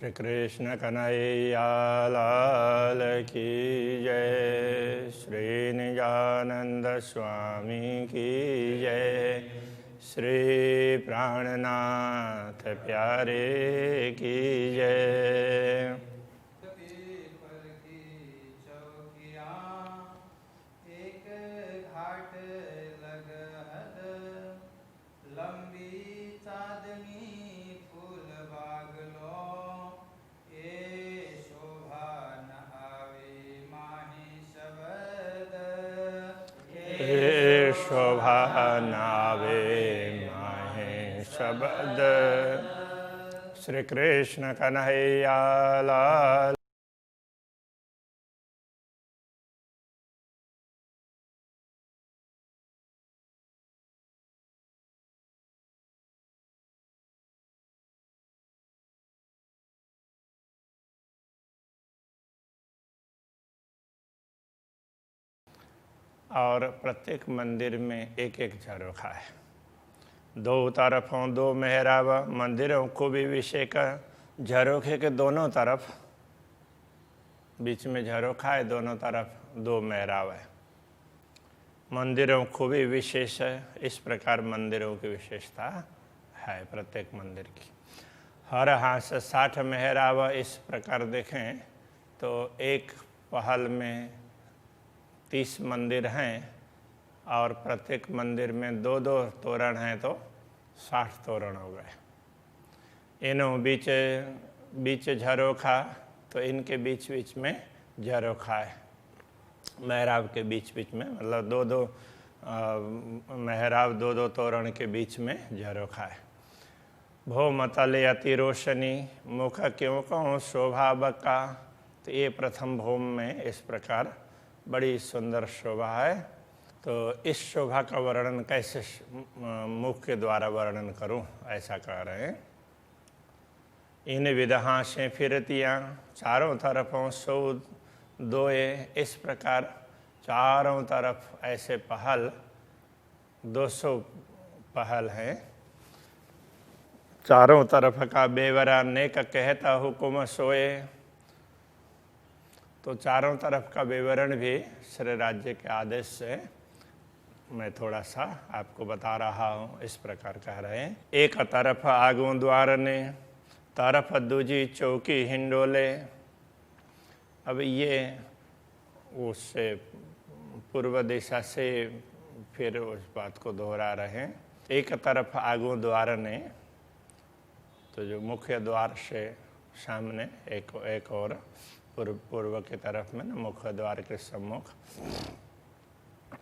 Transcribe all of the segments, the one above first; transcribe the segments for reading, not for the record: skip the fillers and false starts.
श्री कृष्ण कन्हैया लाल की जय। श्री निजानंद स्वामी की जय। श्री प्राणनाथ प्यारे की जय। शोभा नावे माहे शब्द। श्री कृष्ण कन्हैया लाल। और प्रत्येक मंदिर में एक एक झरोखा है। दो तरफों दो मेहराब, मंदिरों को भी अभिषेक। झरोखे के दोनों तरफ, बीच में झरोखा है, दोनों तरफ दो मेहराब है। मंदिरों को भी विशेष है। इस प्रकार मंदिरों की विशेषता है प्रत्येक मंदिर की। हर हाथ से 60 मेहराब। इस प्रकार देखें तो एक पहल में 30 मंदिर हैं और प्रत्येक मंदिर में दो दो तोरण हैं, तो 60 तोरण हो गए। इनों बीच झरोखा, तो इनके बीच बीच में झरोखा है। मेहराब के बीच बीच में, मतलब दो दो मेहराब दो दो तोरण के बीच में झरोखा है। भो मतले अति रोशनी, मुख क्यों कहूँ शोभा बका। तो ये प्रथम भौम में इस प्रकार बड़ी सुंदर शोभा है। तो इस शोभा का वर्णन कैसे मुख के द्वारा वर्णन करूं, ऐसा कह रहे हैं। इन विदहा से फिरतियाँ चारों तरफों सो दोए। इस प्रकार चारों तरफ ऐसे पहल 200 पहल हैं। चारों तरफ का बेवरा नेक कहता हुकुम सोए। तो चारों तरफ का विवरण भी श्री राज्य के आदेश से मैं थोड़ा सा आपको बता रहा हूँ। इस प्रकार कह रहे हैं। एक तरफ आगू द्वार ने, तरफ दूजी चौकी हिंडोले। अब ये उससे पूर्व दिशा से फिर उस बात को दोहरा रहे हैं। एक तरफ आगू द्वार ने, तो जो मुख्य द्वार से सामने एक और पूर्व की तरफ में ना, मुख्य द्वार के सम्मुख,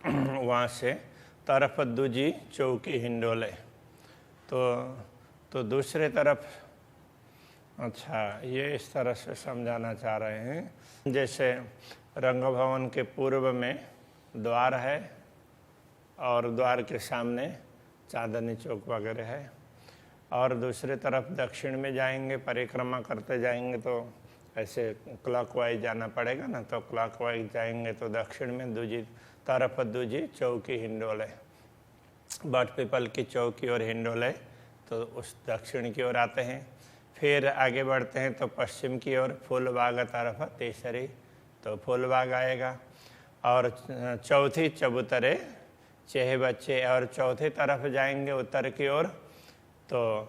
वहाँ से तरफ दूजी चौकी हिंडोले। तो दूसरे तरफ, अच्छा ये इस तरह से समझाना चाह रहे हैं। जैसे रंग भवन के पूर्व में द्वार है और द्वार के सामने चांदनी चौक वगैरह है, और दूसरे तरफ दक्षिण में जाएंगे, परिक्रमा करते जाएंगे तो ऐसे क्लॉकवाइज जाना पड़ेगा ना। तो क्लॉकवाइज जाएंगे तो दक्षिण में तरफ दूजी चौकी हिंडोले, बट पीपल की चौकी और हिंडोले, तो उस दक्षिण की ओर आते हैं। फिर आगे बढ़ते हैं तो पश्चिम की ओर फूलबाग तरफ तीसरी, तो फूलबाग आएगा। और चौथी चबूतरे चेह बच्चे, और चौथी तरफ जाएंगे उत्तर की ओर, तो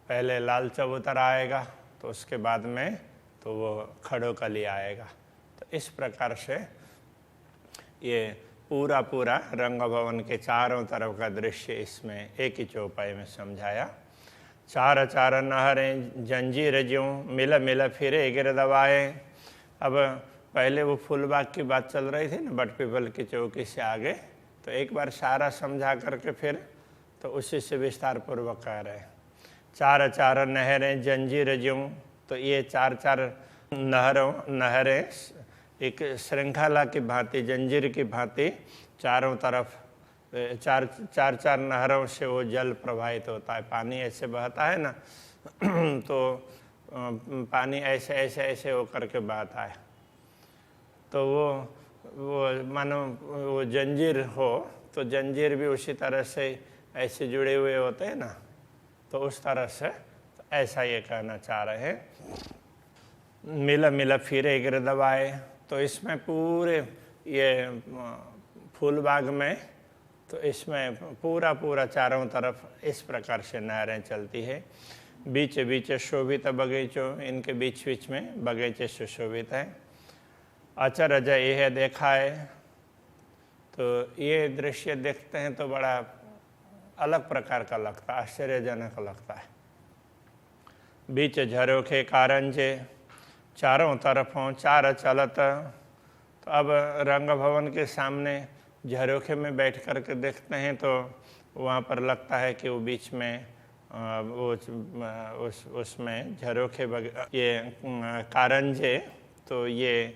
पहले लाल चबूतर आएगा, तो उसके बाद में तो वो खड़ोकली आएगा। तो इस प्रकार से ये पूरा रंग भवन के चारों तरफ का दृश्य इसमें एक ही चौपाई में समझाया। चार चार नहरें जंजीर ज्यों मिल फिरे गिर दबाए। अब पहले वो फूलबाग की बात चल रही थी ना, बट पीपल की चौकी से आगे, तो एक बार सारा समझा करके फिर तो उसी से विस्तार पूर्वक कह रहे हैं। चार चार नहरें जंजीर ज्यों, तो ये चार नहरें एक श्रृंखला की भांति, जंजीर की भांति चारों तरफ चार नहरों से वो जल प्रवाहित होता है। पानी ऐसे बहता है ना, तो पानी ऐसे होकर के बहता है। तो वो मानो वो जंजीर हो, तो जंजीर भी उसी तरह से ऐसे जुड़े हुए होते हैं ना, तो उस तरह से ऐसा ये कहना चाह रहे हैं। मिल मिल फिरे गिरदवाए। तो इसमें पूरे ये फूल बाग में तो इसमें पूरा पूरा चारों तरफ इस प्रकार से नहरें चलती है। बीच बीच शोभित बगीचों, इनके बीच बीच में बगीचे सुशोभित हैं। अचरज यह देखा है। तो ये दृश्य देखते हैं तो बड़ा अलग प्रकार का लगता है, आश्चर्यजनक लगता है। बीच झरोखे कारंजे, चारों तरफों चार चलत। तो अब रंग भवन के सामने झरोखे में बैठ कर के देखते हैं तो वहाँ पर लगता है कि वो बीच में उसमें झरोखे ये कारंजे, तो ये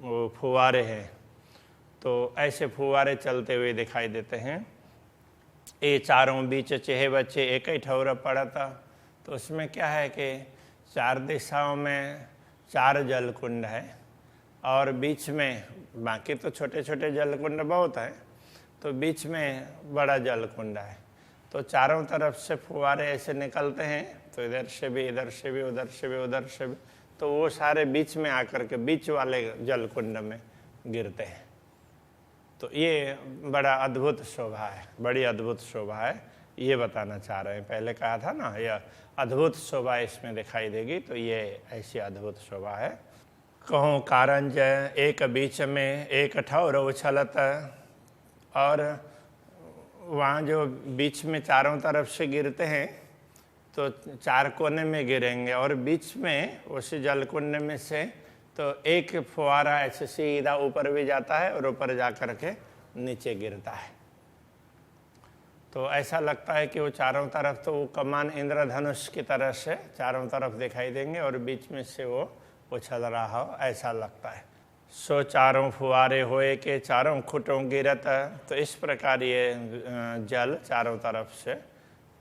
वो फुवारे हैं। तो ऐसे फुवारे चलते हुए दिखाई देते हैं। ये चारों बीच चेहे बच्चे एक ही ठौर पड़ता। तो उसमें क्या है कि चार दिशाओं में चार जल कुंड है और बीच में, बाकी तो छोटे छोटे जल कुंड बहुत है, तो बीच में बड़ा जल कुंड है। तो चारों तरफ से फुवारे ऐसे निकलते हैं, तो इधर से भी, इधर से भी, उधर से भी, उधर से भी, तो वो सारे बीच में आकर के बीच वाले जल कुंड में गिरते हैं। तो ये बड़ा अद्भुत शोभा है, बड़ी अद्भुत शोभा है, ये बताना चाह रहे हैं। पहले कहा था ना, यह अद्भुत शोभा इसमें दिखाई देगी, तो ये ऐसी अद्भुत शोभा है। कहूँ कारंज एक बीच में एक ठौर उछलत। और वहाँ जो बीच में चारों तरफ से गिरते हैं तो चार कोने में गिरेंगे, और बीच में उस जलकुंड में से तो एक फुवारा ऐसे सीधा ऊपर भी जाता है और ऊपर जा कर के नीचे गिरता है। तो ऐसा लगता है कि वो चारों तरफ तो वो कमान इंद्रधनुष की तरह से चारों तरफ दिखाई देंगे और बीच में से वो उछल रहा हो, ऐसा लगता है। सो चारों फुवारे होए के चारों खुटों गिरत। तो इस प्रकार ये जल चारों तरफ से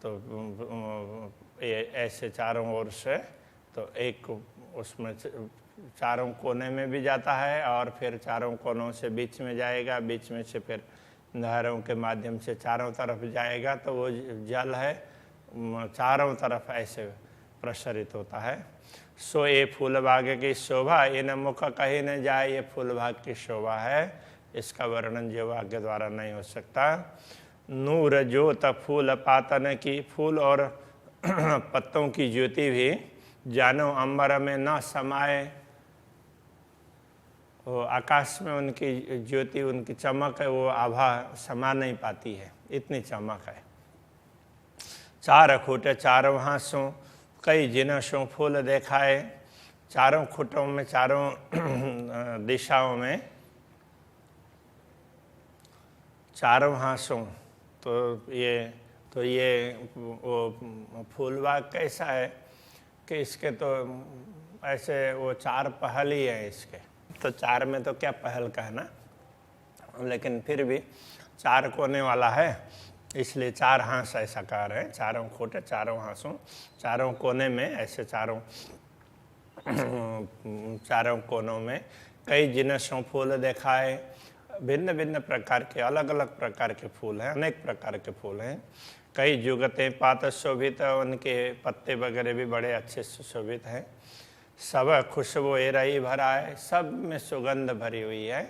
तो ये ऐसे चारों ओर से तो एक उसमें चारों कोने में भी जाता है और फिर चारों कोनों से बीच में जाएगा, बीच में से फिर नहरों के माध्यम से चारों तरफ जाएगा। तो वो जल है चारों तरफ ऐसे प्रसरित होता है। सो ये फूल बाग की शोभा इन मुख कहीं न जाए, ये फूल बाग की शोभा है, इसका वर्णन जीवा के द्वारा नहीं हो सकता। नूर ज्योत फूल पातन की, फूल और पत्तों की ज्योति भी जानो अंबर में न समाए। वो आकाश में उनकी ज्योति, उनकी चमक है, वो आभा समा नहीं पाती है, इतनी चमक है। चार खूटे चारों हाथों कई जिनसों फूल देखाए। चारों खुटों में, चारों दिशाओं में चारों हाथों तो ये वो फूल बाग कैसा है कि इसके तो ऐसे वो चार पहल ही है इसके। तो चार में तो क्या पहल कहना, लेकिन फिर भी चार कोने वाला है, इसलिए चार हाथ ऐसा कह रहे हैं। चारों खोटे चारों हाथों, चारों कोने में ऐसे चारों कोनों में कई जिनसों फूल देखाए। भिन्न भिन्न प्रकार के, अलग अलग प्रकार के फूल हैं, अनेक प्रकार के फूल हैं। कई जुगते पात शोभित, उनके पत्ते वगैरह भी बड़े अच्छे सुशोभित हैं। सब खुशबू एराई भरा है, सब में सुगंध भरी हुई है,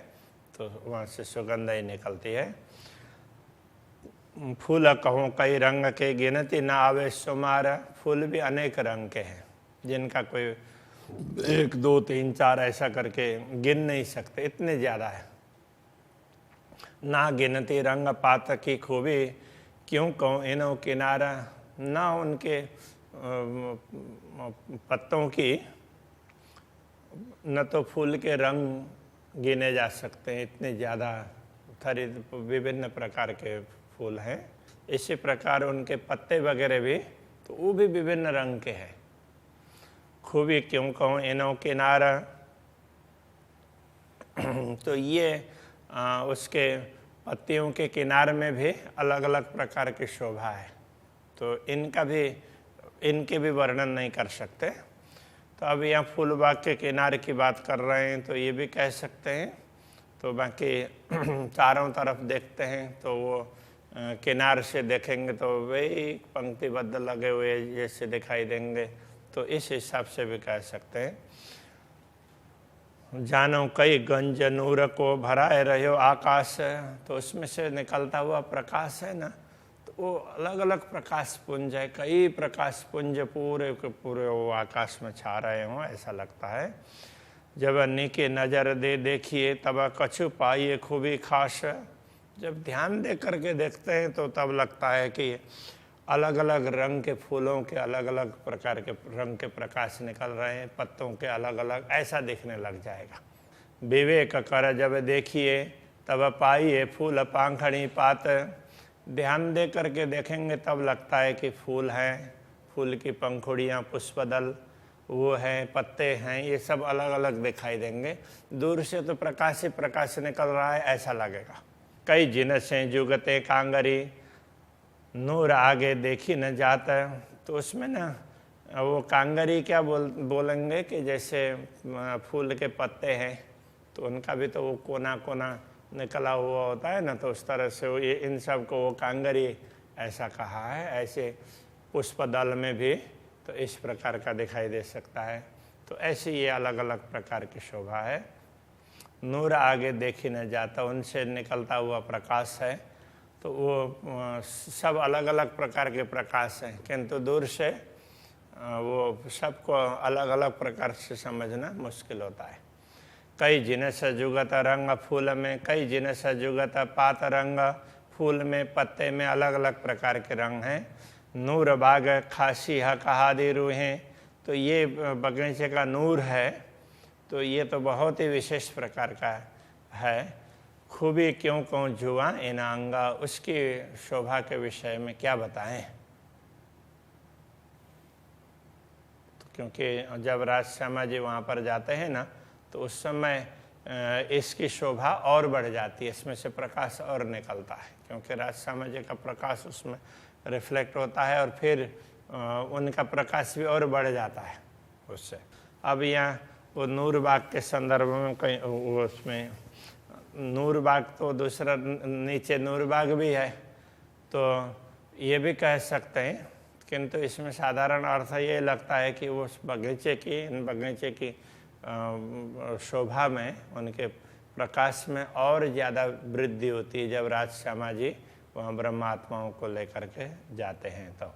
तो वहाँ से सुगंध ही निकलती है। फूल कहूँ कई रंग के गिनती ना आवे शुमार। फूल भी अनेक रंग के हैं, जिनका कोई 1 2 3 4 ऐसा करके गिन नहीं सकते, इतने ज़्यादा है। ना गिनती रंग पात की खूबी, क्यों कहूँ इनो किनारा। ना उनके पत्तों की, न तो फूल के रंग गिने जा सकते हैं, इतने ज़्यादा विभिन्न प्रकार के फूल हैं। इसी प्रकार उनके पत्ते वगैरह भी, तो वो भी विभिन्न रंग के हैं। खूबी क्यों कहूँ इनो किनारा, तो ये उसके पत्तियों के किनारे में भी अलग अलग प्रकार की शोभा है, तो इनके भी वर्णन नहीं कर सकते। तो अब यहाँ फूल बाग के किनारे की बात कर रहे हैं, तो ये भी कह सकते हैं। तो बाकी चारों तरफ देखते हैं तो वो किनारे से देखेंगे तो वही पंक्तिबद्ध लगे हुए जैसे दिखाई देंगे, तो इस हिसाब से भी कह सकते हैं। जानो कई गंज नूर को भराए रहो आकाश, तो उसमें से निकलता हुआ प्रकाश है ना, तो वो अलग अलग प्रकाश पुंज है, कई प्रकाश पुंज पूरे के पूरे वो आकाश में छा रहे हों ऐसा लगता है। जब नीके नज़र दे देखिए तब कछु पाइए खूबी खास, जब ध्यान दे करके देखते हैं तो तब लगता है कि अलग अलग रंग के फूलों के अलग अलग प्रकार के रंग के प्रकाश निकल रहे हैं, पत्तों के अलग अलग, ऐसा दिखने लग जाएगा। विवेक कर जब देखिए तब पाइए फूल पाखड़ी पात, ध्यान दे करके देखेंगे तब लगता है कि फूल हैं, फूल की पंखुड़ियाँ, पुष्पदल वो हैं, पत्ते हैं, ये सब अलग अलग दिखाई देंगे। दूर से तो प्रकाश ही प्रकाश निकल रहा है ऐसा लगेगा। कई जिनसें जुगते कांगरी, नूर आगे देखी न जाता, तो उसमें ना वो कांगरी क्या बोलेंगे कि जैसे फूल के पत्ते हैं तो उनका भी तो वो कोना कोना निकला हुआ होता है ना, तो उस तरह से वो ये इन सब को वो कांगरी ऐसा कहा है। ऐसे पुष्पदल में भी तो इस प्रकार का दिखाई दे सकता है। तो ऐसे ये अलग अलग प्रकार की शोभा है। नूर आगे देखी न जाता, उनसे निकलता हुआ प्रकाश है, तो वो सब अलग अलग प्रकार के प्रकाश हैं, किंतु दूर से वो सबको अलग अलग प्रकार से समझना मुश्किल होता है। कई जिनस जुगत रंग फूल में, कई जिनस जुगत पात रंग, फूल में पत्ते में अलग अलग प्रकार के रंग हैं। नूर बाग खासी हकहादी रूहें, तो ये बगीचे का नूर है, तो ये तो बहुत ही विशेष प्रकार का है। खूबी क्यों कहूँ जुआ इनांगा, उसकी शोभा के विषय में क्या बताएं। तो क्योंकि जब राजश्यामा जी वहाँ पर जाते हैं ना, तो उस समय इसकी शोभा और बढ़ जाती है, इसमें से प्रकाश और निकलता है, क्योंकि राजश्यामा जी का प्रकाश उसमें रिफ्लेक्ट होता है और फिर उनका प्रकाश भी और बढ़ जाता है उससे। अब यहाँ वो नूरबाग के संदर्भ में कहीं वो उसमें नूरबाग तो दूसरा नीचे नूरबाग भी है, तो ये भी कह सकते हैं, किंतु इसमें साधारण अर्थ ये लगता है कि उस बगीचे की, इन बगीचे की शोभा में, उनके प्रकाश में और ज़्यादा वृद्धि होती है जब राजश्यामा जी वहाँ ब्रह्मात्माओं को लेकर के जाते हैं। तो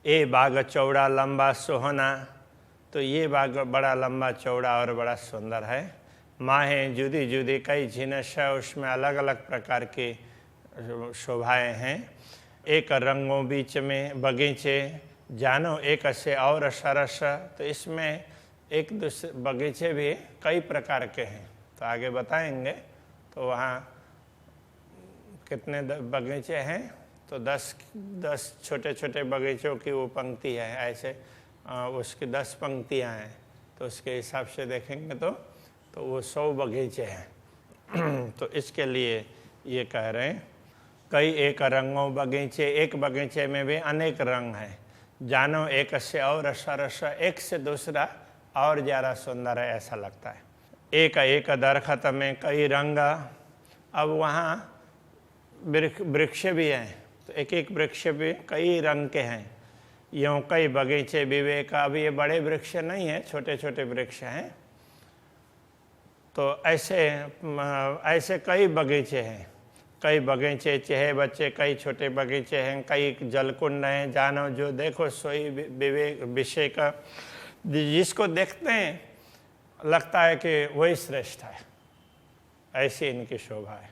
ये बाग चौड़ा लंबा सोहना, तो ये बाग बड़ा लंबा चौड़ा और बड़ा सुंदर है। माहें जुदी जुदी कई झिनस, उसमें अलग अलग प्रकार की शोभाएँ हैं। एक रंगों बीच में बगीचे, जानो एक से और सरस, तो इसमें एक दूसरे बगीचे भी कई प्रकार के हैं, तो आगे बताएंगे। तो वहाँ कितने बगीचे हैं, तो 10 छोटे छोटे बगीचों की वो पंक्ति है, ऐसे उसकी 10 पंक्तियाँ हैं, तो उसके हिसाब से देखेंगे तो वो 100 बगीचे हैं। तो इसके लिए ये कह रहे हैं कई एक रंगों बगीचे, एक बगीचे में भी अनेक रंग हैं। जानो एक से और सरस, एक से दूसरा और ज़्यादा सुंदर है ऐसा लगता है। एक एक दरख्त में कई रंग, अब वहाँ वृक्ष भी हैं, तो एक एक वृक्ष भी कई रंग के हैं। यूँ कई बगीचे विवेक, अब ये बड़े वृक्ष नहीं हैं, छोटे छोटे वृक्ष हैं। तो ऐसे कई बगीचे हैं, कई बगीचे चेहे बच्चे, कई छोटे बगीचे हैं, कई जलकुंड हैं। जानो जो देखो सोई विवेक विषय का, जिसको देखते हैं लगता है कि वही श्रेष्ठ है, ऐसी इनकी शोभा है।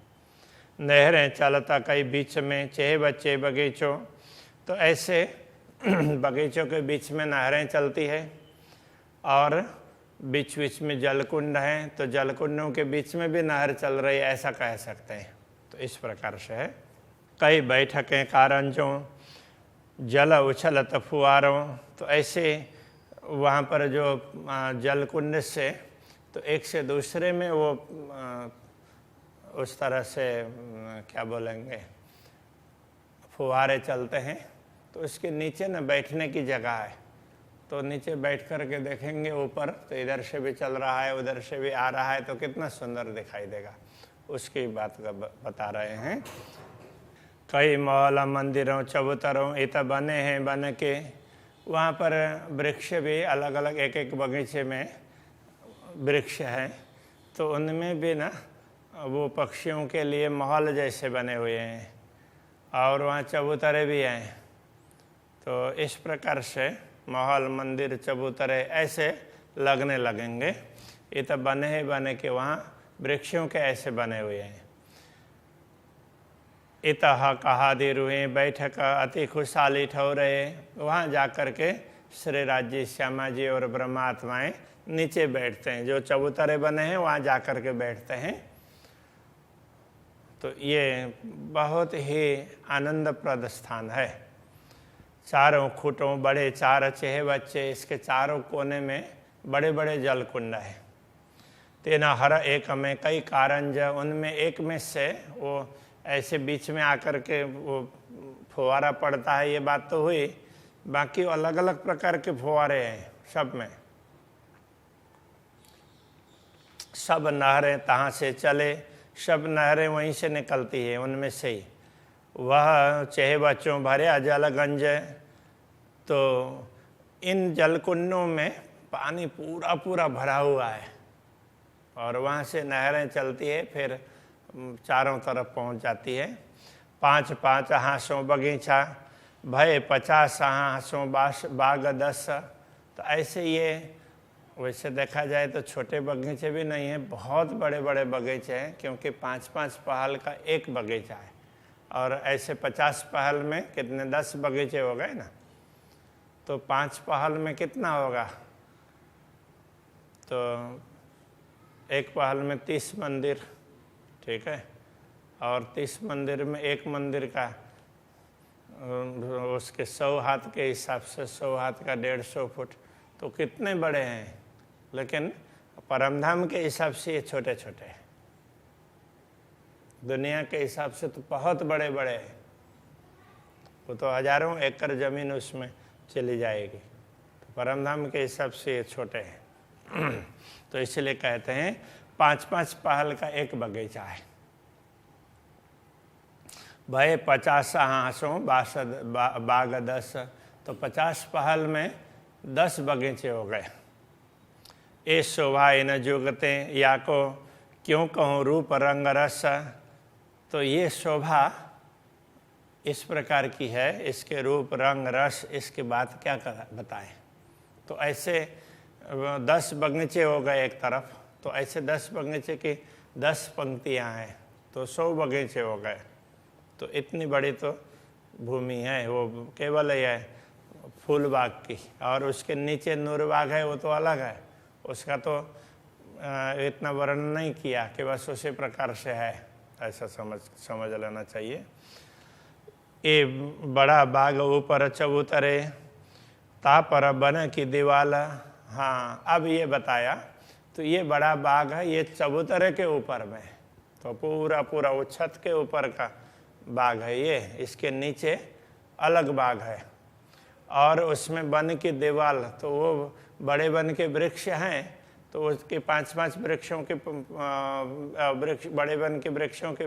नहरें चलता कई बीच में, चेहे बच्चे बगीचों, तो ऐसे बगीचों के बीच में नहरें चलती है और बीच बीच में जलकुंड हैं, तो जलकुंडों के बीच में भी नहर चल रही है ऐसा कह सकते हैं। तो इस प्रकार से है। कई बैठकें कारंजों, जल उछलत फुआरों, तो ऐसे वहाँ पर जो जलकुंड से तो एक से दूसरे में वो उस तरह से क्या बोलेंगे फुहारे चलते हैं, तो उसके नीचे ना बैठने की जगह है, तो नीचे बैठ कर के देखेंगे ऊपर, तो इधर से भी चल रहा है उधर से भी आ रहा है, तो कितना सुंदर दिखाई देगा, उसकी बात का बता रहे हैं। कई महल मंदिरों चबूतरों इत बने हैं बन के, वहाँ पर वृक्ष भी अलग अलग, एक एक बगीचे में वृक्ष हैं, तो उनमें भी ना वो पक्षियों के लिए महल जैसे बने हुए हैं, और वहाँ चबूतरे भी हैं। तो इस प्रकार से महल, मंदिर, चबूतरे ऐसे लगने लगेंगे। ये तो बने ही बने के वहाँ वृक्षों के ऐसे बने हुए हैं। इतः कहादी रुए बैठक अति खुशहाली ठहरे। वहाँ जा कर के श्री राज जी, श्यामा जी और ब्रह्मात्माएँ नीचे बैठते हैं। जो चबूतरे बने हैं वहाँ जा कर के बैठते हैं। तो ये बहुत ही आनंदप्रद स्थान है। चारों खूंटों बड़े 4 चेहे बच्चे, इसके चारों कोने में बड़े बड़े जल कुंड है। तेना हर एक में कई कारंज, उनमें एक में से वो ऐसे बीच में आकर के वो फुवारा पड़ता है, ये बात तो हुई। बाकी अलग अलग प्रकार के फुवारे हैं सब में। सब नहरें तहाँ से चले, सब नहरें वहीं से निकलती है, उनमें से ही वह चेहे बच्चों भरे जलगंज। तो इन जलकुंडों में पानी पूरा पूरा भरा हुआ है, और वहाँ से नहरें चलती है, फिर चारों तरफ पहुँच जाती है। 5 हाँसों बगीचा, भय 50 हाँसों बाग 10। तो ऐसे ये वैसे देखा जाए तो छोटे बगीचे भी नहीं हैं, बहुत बड़े बड़े बगीचे हैं, क्योंकि 5-5 पहल का एक बगीचा है। और ऐसे 50 पहल में कितने, 10 बगीचे हो गए ना, तो 5 पहल में कितना होगा? तो एक पहल में 30 मंदिर, ठीक है, और 30 मंदिर में एक मंदिर का उसके 100 हाथ के हिसाब से 100 हाथ का 150 फुट, तो कितने बड़े हैं। लेकिन परमधाम के हिसाब से ये छोटे छोटे हैं, दुनिया के हिसाब से तो बहुत बड़े बड़े हैं। वो तो हजारों एकड़ जमीन उसमें चली जाएगी, तो परमधाम के हिसाब से ये छोटे हैं। तो इसलिए कहते हैं 5-5 पहल का एक बगीचा है। भय 50 हाँसों बाग 10। तो 50 पहल में 10 बगीचे हो गए। ए शोभा इन जुगते, या को क्यों कहूँ रूप रंग रस। तो ये शोभा इस प्रकार की है, इसके रूप रंग रस, इसके बाद क्या बताएं। तो ऐसे 10 बगीचे हो गए एक तरफ, तो ऐसे 10 बगीचे की 10 पंक्तियां हैं, तो 100 बगीचे हो गए। तो इतनी बड़ी तो भूमि है, वो केवल ये फूल बाग की, और उसके नीचे नूर बाग है, वो तो अलग है, उसका तो इतना वर्णन नहीं किया कि बस उसी प्रकार से है, ऐसा समझ लेना चाहिए। ये बड़ा बाग ऊपर चबूतरे, ता पर बन की दीवाल। हाँ, अब ये बताया, तो ये बड़ा बाग है, ये चबूतरे के ऊपर में, तो पूरा पूरा वो छत के ऊपर का बाग है ये। इसके नीचे अलग बाग है, और उसमें वन की दीवार, तो वो बड़े वन के वृक्ष हैं, तो उसके 5-5 वृक्षों के वृक्ष, बड़े वन के वृक्षों के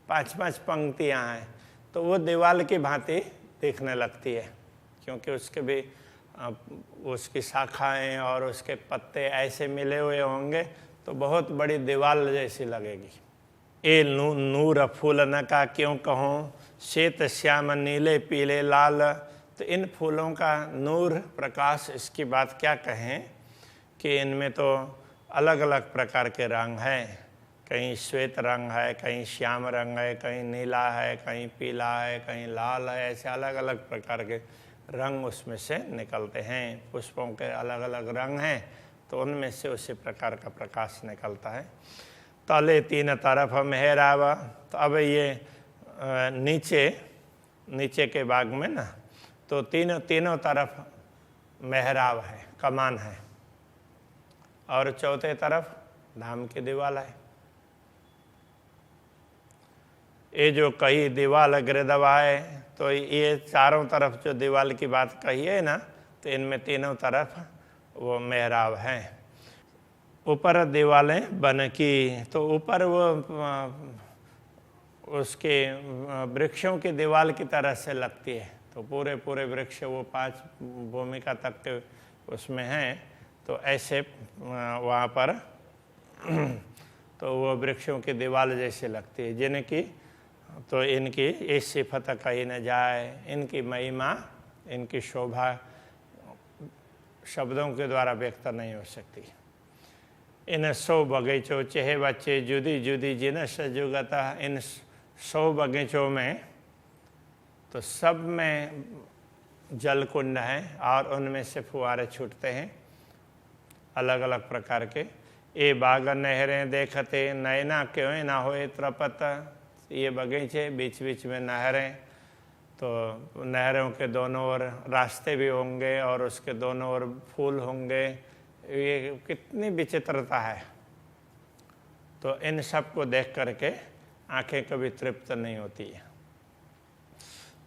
5-5 पंक्तियां हैं, तो वो दीवार की भांति दिखने लगती है, क्योंकि उसके भी उसकी शाखाएं और उसके पत्ते ऐसे मिले हुए होंगे, तो बहुत बड़ी दीवार जैसी लगेगी। ए नूर फूल न का क्यों कहूँ, श्वेत श्याम नीले पीले लाल। तो इन फूलों का नूर प्रकाश, इसकी बात क्या कहें कि इनमें तो अलग अलग प्रकार के रंग हैं, कहीं श्वेत रंग है, कहीं श्याम रंग है, कहीं नीला है, कहीं पीला है, कहीं लाल है, ऐसे अलग अलग प्रकार के रंग उसमें से निकलते हैं। पुष्पों के अलग अलग रंग हैं, तो उनमें से उसी प्रकार का प्रकाश निकलता है। तले 3 तरफ मेहराब। तो अब ये नीचे के बाग में ना, तो तीनों तरफ मेहराब है, कमान है, और चौथे तरफ धाम की दीवार है। ये जो कही दीवार गिरदवाए, तो ये चारों तरफ जो दीवार की बात कही है ना, तो इनमें तीनों तरफ वो मेहराब हैं। ऊपर दीवारें बन की, तो ऊपर वो उसके वृक्षों की दीवार की तरह से लगती है, तो पूरे पूरे वृक्ष वो 5 भूमिका तक के उसमें हैं, तो ऐसे वहाँ पर तो वो वृक्षों की दीवार जैसे लगती है, जिनकी तो इनकी इस सिफत कही न जाए, इनकी महिमा, इनकी शोभा शब्दों के द्वारा व्यक्त नहीं हो सकती। इन 100 बगीचों चेहे बच्चे जुदी जुदी जिन सजुगता, इन 100 बगीचों में तो सब में जल कुंड हैं और उनमें से फुहारे छूटते हैं अलग अलग प्रकार के। ये बाग नहरें देखते नैना क्यों ना होए त्रपत, ये बगीचे बीच बीच में नहरें, तो नहरों के दोनों ओर रास्ते भी होंगे और उसके दोनों ओर फूल होंगे। ये कितनी विचित्रता है। तो इन सब को देख करके आंखें कभी तृप्त नहीं होती है।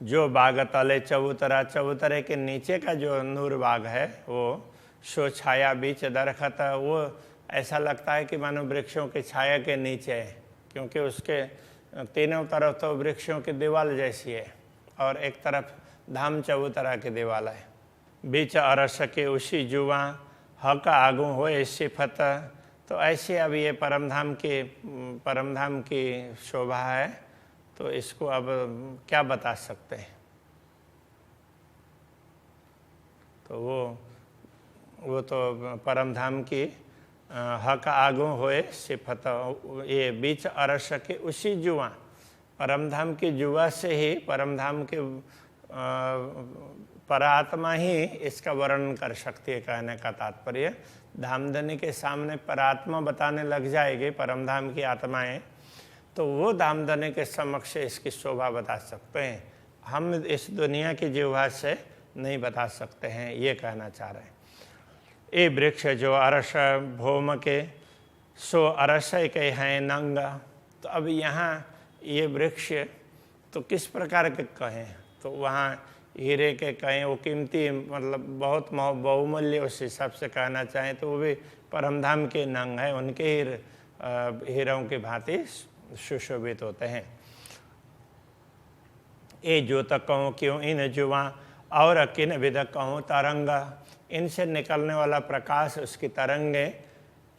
जो बाग तले चबूतरा, चबूतरे के नीचे का जो नूर बाग है वो सो छाया बीच दरखत, वो ऐसा लगता है कि मानो वृक्षों की छाया के नीचे है, क्योंकि उसके तीनों तरफ तो वृक्षों की दीवार जैसी है और एक तरफ धाम चबूतरा की दीवार है। बीच अरस के उसी जुआ हक आगू हो सिफत, तो ऐसे अब ये परमधाम की शोभा है, तो इसको अब क्या बता सकते हैं। तो वो तो परमधाम की हक आगू होए सिफत, ये बीच अरस के उसी जुआ, परमधाम की जुआ से ही परमधाम के परात्मा ही इसका वर्णन कर सकती है। कहने का तात्पर्य, धामधनी के सामने परात्मा बताने लग जाएगी परमधाम की आत्माएं, तो वो धामधनी के समक्ष इसकी शोभा बता सकते हैं। हम इस दुनिया की जिह्वा से नहीं बता सकते हैं, ये कहना चाह रहे हैं। ये वृक्ष जो अरस भौम के सो अरस के हैं नंग, तो अब यहाँ ये वृक्ष तो किस प्रकार के कहें, तो वहाँ हीरे के कहें, वो कीमती मतलब बहुत बहुमूल्य उस हिसाब से कहना चाहें तो वो भी परमधाम के नंग है, उनके हीरों की भांति सुशोभित होते हैं। ये जो तक कहूँ क्यों इन जुआ और किन विध कहूँ तरंग, इनसे निकलने वाला प्रकाश उसकी तरंगे,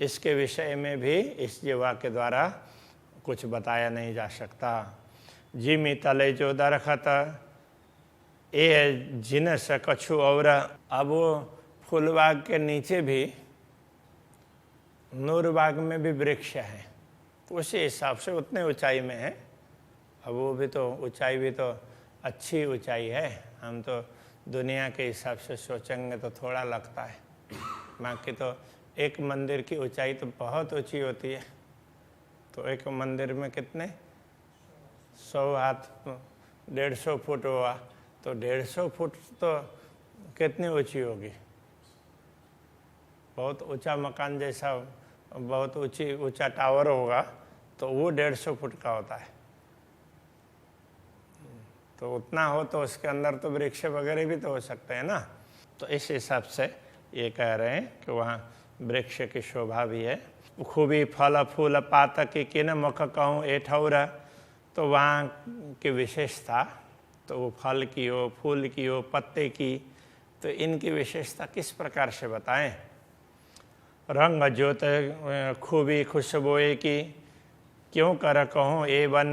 इसके विषय में भी इस जीवा के द्वारा कुछ बताया नहीं जा सकता। जिमी तले जो दरखत ये जिनस कछु और, अब वो फूलबाग के नीचे भी नूरबाग में भी वृक्ष है, उसी हिसाब से उतने ऊंचाई में है। अब वो भी तो ऊंचाई भी तो अच्छी ऊंचाई है, हम तो दुनिया के हिसाब से सोचेंगे तो थोड़ा लगता है, बाकी तो एक मंदिर की ऊंचाई तो बहुत ऊंची होती है। तो एक मंदिर में कितने 100 हाथ 150 फुट हुआ, तो 150 फुट तो कितनी ऊंची होगी, बहुत ऊंचा मकान जैसा बहुत ऊंचा टावर होगा तो वो 150 फुट का होता है। तो उतना हो तो उसके अंदर तो वृक्ष वगैरह भी तो हो सकते हैं ना। तो इस हिसाब से ये कह रहे हैं कि वहाँ वृक्ष की शोभा भी है। खूबी फल फूल पात की किन मुख कहूँ ए ठौरा, तो वहाँ की विशेषता तो वो फल की हो, फूल की हो, पत्ते की, तो इनकी विशेषता किस प्रकार से बताएं। रंग ज्योत खूबी खुशबोए की क्यों कर कहूँ ए वन,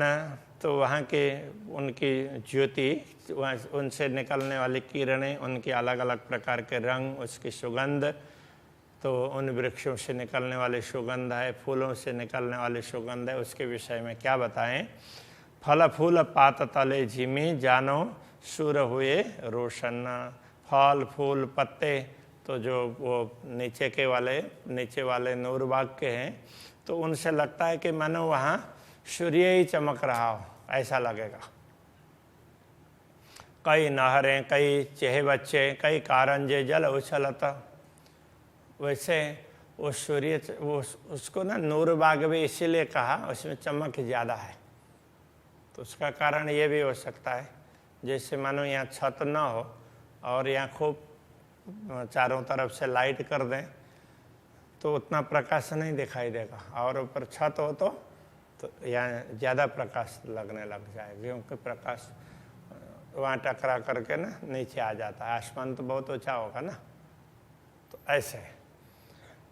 तो वहाँ के उनकी ज्योति, वहाँ उनसे निकलने वाली किरणें, उनके अलग अलग प्रकार के रंग, उसकी सुगंध, तो उन वृक्षों से निकलने वाली सुगंध है, फूलों से निकलने वाली सुगंध है, उसके विषय में क्या बताएं। फल फूल पात तले झिमी जानो सुर हुए रोशन, फल फूल पत्ते तो जो वो नीचे वाले नूरबाग के हैं, तो उनसे लगता है कि मानो वहाँ सूर्य ही चमक रहा हो, ऐसा लगेगा। कई नहरें, कई चेहे बच्चे, कई कारंजे जल उछलता, वैसे वो सूर्य वो उसको ना नूरबाग भी इसीलिए कहा, उसमें चमक ज़्यादा है। तो उसका कारण ये भी हो सकता है जैसे मानो यहाँ छत ना हो और यहाँ खूब चारों तरफ से लाइट कर दें तो उतना प्रकाश नहीं दिखाई देगा, और ऊपर छत हो तो यहाँ ज़्यादा प्रकाश लगने लग जाए, क्योंकि प्रकाश वहाँ टकरा करके ना नीचे आ जाता है। आसमान तो बहुत ऊंचा होगा ना, तो ऐसे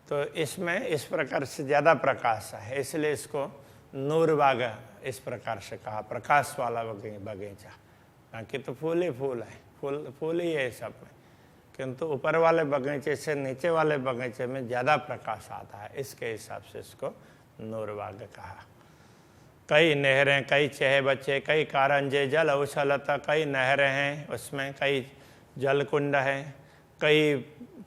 तो इसमें इस प्रकार से ज़्यादा प्रकाश है, इसलिए इसको नूरबाग इस प्रकार से कहा, प्रकाश वाला बगीचा। बाकी तो फूल ही फूल है, फूल ही है सब में, किंतु ऊपर वाले बगीचे से नीचे वाले बगीचे में ज़्यादा प्रकाश आता है, इसके हिसाब से इसको नूरबाग कहा। कई नहरें, कई चहे बच्चे, कई कारंजे, जल उछलता, कई नहरें हैं उसमें, कई जल कुंड हैं, कई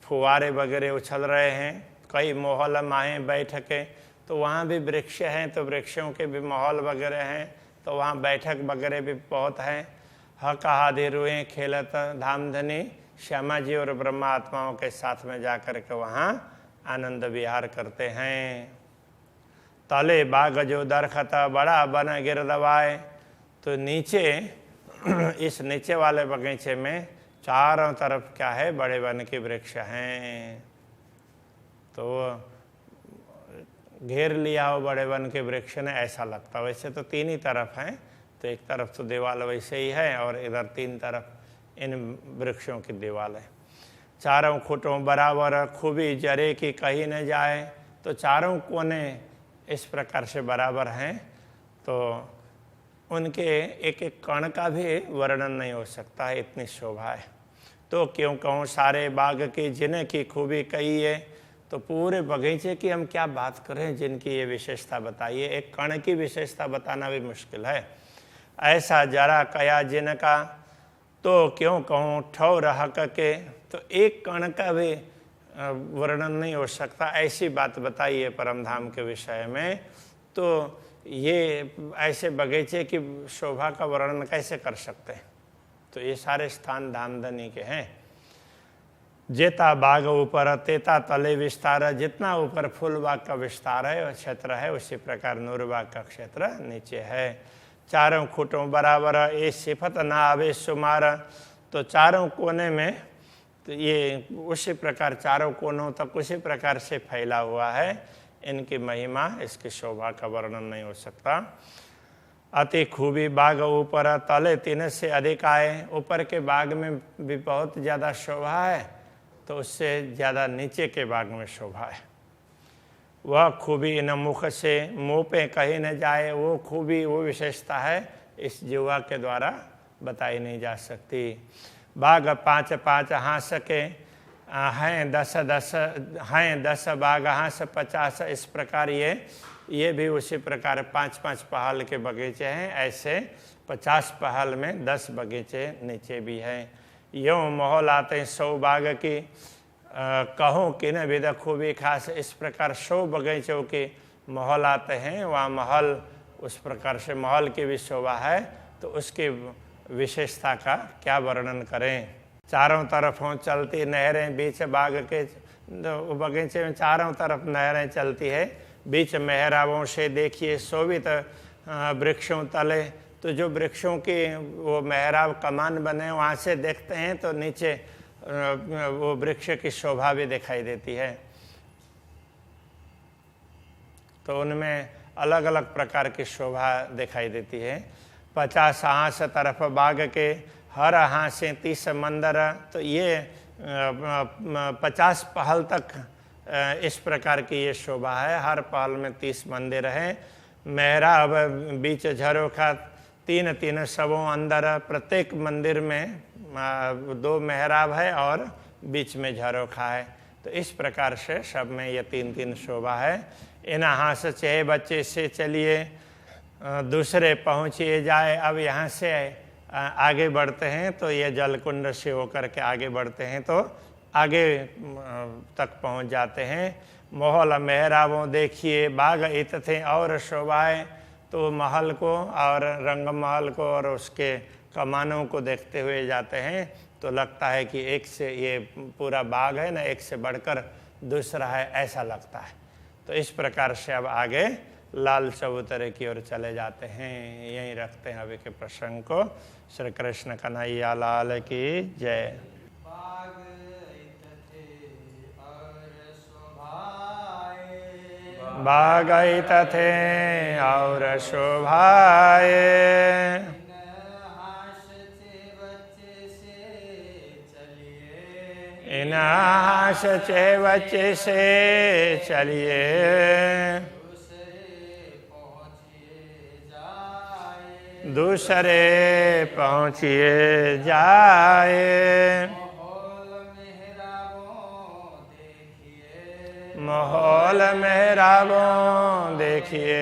फुवारे वगैरह उछल रहे हैं, कई माहौल माहें बैठकें, तो वहाँ भी वृक्ष हैं, तो वृक्षों के भी माहौल वगैरह हैं, तो वहाँ बैठक वगैरह भी बहुत हैं। हक आदि रुएँ खेलत धामधनी, श्यामा जी और ब्रह्मा आत्माओं के साथ में जा कर के वहाँ आनंद विहार करते हैं। तले बाग जो दरखता बड़ा बन गिर दबाए, तो नीचे इस नीचे वाले बगीचे में चारों तरफ क्या है, बड़े वन के वृक्ष हैं, तो घेर लिया हो बड़े वन के वृक्ष ने, ऐसा लगता। वैसे तो तीन ही तरफ हैं, तो एक तरफ तो दीवाल वैसे ही है और इधर तीन तरफ इन वृक्षों की दीवाल है। चारों खुटों बराबर खूबी जरे की कहीं न जाए, तो चारों कोने इस प्रकार से बराबर हैं, तो उनके एक एक कण का भी वर्णन नहीं हो सकता है, इतनी शोभा है। तो क्यों कहूँ सारे बाग की जिन्हें की खूबी कही है, तो पूरे बगीचे की हम क्या बात करें जिनकी ये विशेषता बताइए, एक कण की विशेषता बताना भी मुश्किल है। ऐसा जरा कया जिनका, तो क्यों कहूँ ठौर हक के, तो एक कण का भी वर्णन नहीं हो सकता, ऐसी बात बताइए परम धाम के विषय में। तो ये ऐसे बगीचे की शोभा का वर्णन कैसे कर सकते हैं? तो ये सारे स्थान धामधनी के हैं। जेता बाग ऊपर तेता तले विस्तार, जितना ऊपर फूल बाग का विस्तार है क्षेत्र है, उसी प्रकार नूरबाग का क्षेत्र नीचे है। चारों खुटों बराबर ये सिफत ना आवे सुमार, तो चारों कोने में तो ये उसी प्रकार चारों कोनों तक उसी प्रकार से फैला हुआ है। इनकी महिमा, इसकी शोभा का वर्णन नहीं हो सकता। अति खूबी बाग ऊपर तले तीन से अधिक आए, ऊपर के बाग में भी बहुत ज़्यादा शोभा है, तो उससे ज़्यादा नीचे के बाग में शोभा है। वह खूबी इन मुख से मुँह पे कहीं न जाए, वो खूबी वो विशेषता है इस जीवा के द्वारा बताई नहीं जा सकती। बाग पाँच पाँच हाँस के हैं 10 हैं 10 बाग हाँस 50, इस प्रकार ये भी उसी प्रकार 5-5 पहाल के बगीचे हैं, ऐसे 50 पहाल में 10 बगीचे नीचे भी हैं। यूँ माहौल आते हैं 100 बाग की, कहूँ कि न विद खूबी खास, इस प्रकार 100 बगीचों के माहौल आते हैं, वहाँ महल उस प्रकार से महल की भी शोभा है, तो उसकी विशेषता का क्या वर्णन करें। चारों तरफों चलती नहरें, बीच बाग के बगीचे में चारों तरफ नहरें चलती है, बीच मेहराबों से देखिए शोभित वृक्षों तले, तो जो वृक्षों की वो मेहराब कमान बने वहाँ से देखते हैं तो नीचे वो वृक्ष की शोभा भी दिखाई देती है। तो उनमें अलग अलग प्रकार की शोभा दिखाई देती है। 50 हाँस तरफ बाग के, हर हाँसे 30 मंदिर, तो ये 50 पहल तक इस प्रकार की ये शोभा है। हर पहल में 30 मंदिर हैं। मेहराब बीच झरोखा, 3-3 सबों अंदर, प्रत्येक मंदिर में 2 मेहराब है और बीच में झरोखा है। तो इस प्रकार से सब में ये 3-3 शोभा है। इन हाँस चहे बच्चे से चलिए दूसरे पहुँचिए जाए। अब यहाँ से आगे बढ़ते हैं तो ये जलकुंड से होकर के आगे बढ़ते हैं तो आगे तक पहुँच जाते हैं। माहौल मेहराबों देखिए बाग इत थे और शोभाएँ, तो महल को और रंग महल को और उसके कमानों को देखते हुए जाते हैं तो लगता है कि एक से ये पूरा बाग है ना, एक से बढ़कर दूसरा है, ऐसा लगता है। तो इस प्रकार से अब आगे लाल चबूतरे की ओर चले जाते हैं। यहीं रखते हैं अभी के प्रसंग को। श्री कृष्ण कन्हैया लाल की जय। बाग इत थे और शोभाए, इनाश चेवच से चलिए, दूसरे पहुँचिए जाए। माहौल मेहराबों देखिए,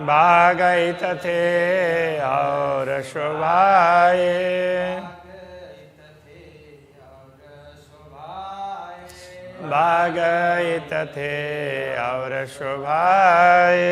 बागैत थे और शोभाए, बागैत थे और शोभाए।